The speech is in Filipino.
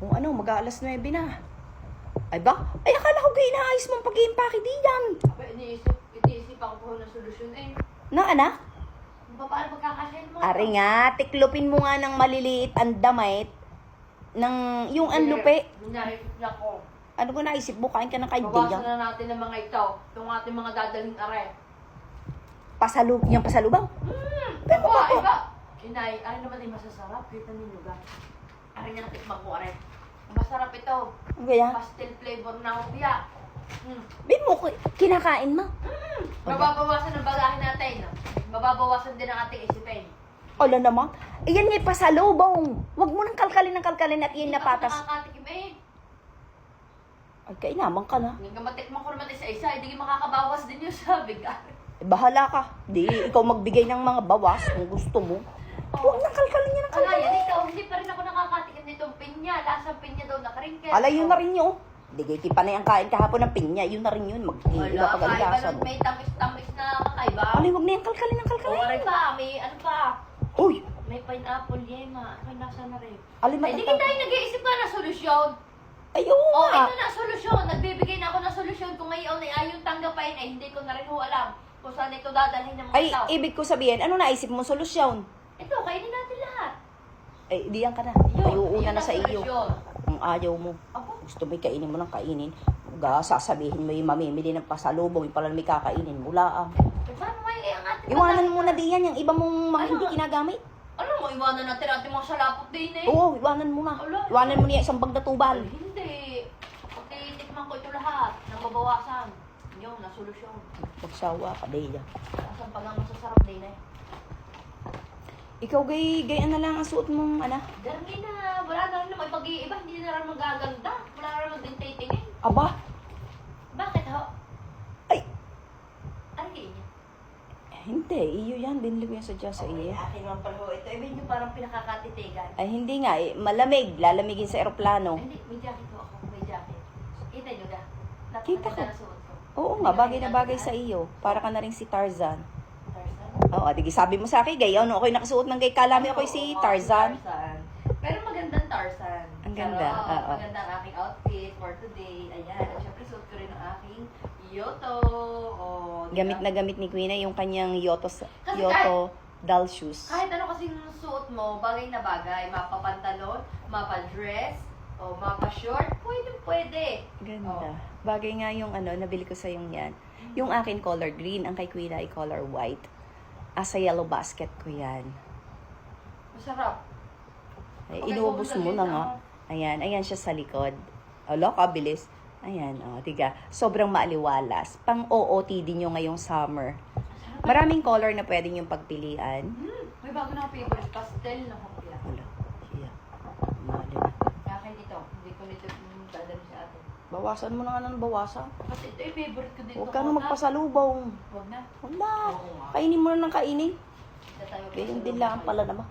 Kung ano, mag-aalas 9 na. Ay ba? Ay, akala ko inaayos mong pag-i-impake di yan. Aba, iniisip ako po ng solusyon eh. Na, anak? Paano magkakasyahin mo? Ari nga, tiklopin mo nga ng maliliit ang damit ng yung anlupe. Naisip na ko. Ano ko naisip mo? Kain ka ng Bawasan kaibigan. na natin ng mga ito. Itong ating mga dadaling are. Yung pasalubang. Pero Aba, ako. iba. Inay, ano naman yung masasarap? Kita ninyo ga. Ari nga natikman ko are. Masarap ito. Ano kaya? Pastel flavor na hopya. Bin mo, kinakain mo. Mababawasan ang bagahe natin. Mababawasan din ang ating isipin. Ala naman. Iyan nga pasalubong. Huwag mo nang kalkalin at iyan napatas. Hindi ka nakakatikim eh. Ay, kainaman ka na. Hindi ka matikman ko naman isa-isa. Hindi ka makakabawas din yung sabi ka. Eh, bahala ka. Di, ikaw magbigay ng mga bawas kung gusto mo. Huwag nang kalkalin niya ng Ala, kalkalin. yan ikaw. Hindi pa rin ako nakakatikim nitong pinya. Lasang pinya daw nakaringkel. Ala, yun na rin yun. Di, kay pa na yung kain kahapon ng pinya. Yun na rin yun. Mag-iiba Wala, pag kaiba aligasan. nun. May tamis-tamis na kakaiba. Ala, huwag na yung kalkalin ng O, kalkalin. ano pa? May ano pa? Uy! May pineapple yema. Ay, nasa na rin. Alin Ay, di tayo nag-iisip na ng solusyon. Ay, oo Oh, nga. ito na solusyon. Nagbibigay na ako ng solusyon. Kung ngayon ay ayaw tanggapin, ay hindi ko na rin ho alam kung saan ito dadalhin ng mga Ay, tao. ibig ko sabihin, ano naisip mo solusyon? Ito, kainin natin lahat. Ay, diyan ka na. Yun, Ay, uuna yun na ang sa iyo. solusyon. Ang ayaw mo. Abo, Gusto mo kainin mo ng kainin. Sasabihin mo yung mamimili ng pasalubong, yung pala may kakainin. Mula eh, paano ngayon ang ating Iwanan mo na diyan yung ibang mong mga hindi ginagamit. Ano mo, iwanan natin ating mga salapot din eh. Oo, iwanan mo na. Ala. Iwanan mo niya isang bag na tubal. Ay, hindi. Pagtitikman ko ito lahat. Nang mabawasan. Yun, na solusyon. Magsawa ka, Deya. Asan pa nga masasarap din eh. Ikaw, gayan na lang ang suot mong, Darmi na. Wala na rin naman pag-iiba. Hindi na rin magaganda. Wala na rin din titingin. Aba, Bakit ho? ay, Ano yun? hindi. Iyo yan. Binili ko yan sa Diyos sa iyo. Akin naman pala ho. Ito, medyo parang pinakakatitigan. Ay, hindi nga. Malamig. Lalamigin sa eroplano. Hindi, may jacket ho ako. May jacket. Kita nyo na. Kita ko. Napakaganda na suot ko. Oo nga, bagay na bagay sa iyo. Para ka na rin si Tarzan. Tarzan? Oo, di sabi mo sa akin, gayon, ako'y nakasuot ng gay kalami, ako'y si Tarzan. Pero magandang Tarzan. Ang ganda, Pero, oo. maganda ang aking outfit for today. Ayan. At syempre, suot ko rin ang aking Yoto. O, diba? Gamit na gamit ni Queen yung kanyang Yoto Kasi doll shoes. kahit ano kasing suot mo, bagay na bagay. Mapa-pantalon, mapa-dress, o mapa-short, pwede. Ganda. Bagay nga yung nabili ko sa yung yan. Yung akin color green, ang kay Queen ay color white. Sa yellow basket ko yan. Masarap. Ay, Okay, inubos kung mo na galit nga. Ayan siya sa likod. Ala, kabilis. Ayan, tiga. Sobrang maaliwalas. Pang OOTD nyo ngayong summer. Masarap. Maraming color na pwede yung pagpilian. May bago na akong favorite. Pastel na hopya. Wala. Siya. Mali na. Akin ito. Hindi ko nito dadalhin sa atin. Bawasan mo na nga ng bawasan. Kasi ito yung favorite ko dito. Huwag ka na magpasalubong. Huwag na. Wala. Oo nga. Kainin mo na ng kainin. Hindi tayo Ganyan din lang pala naman.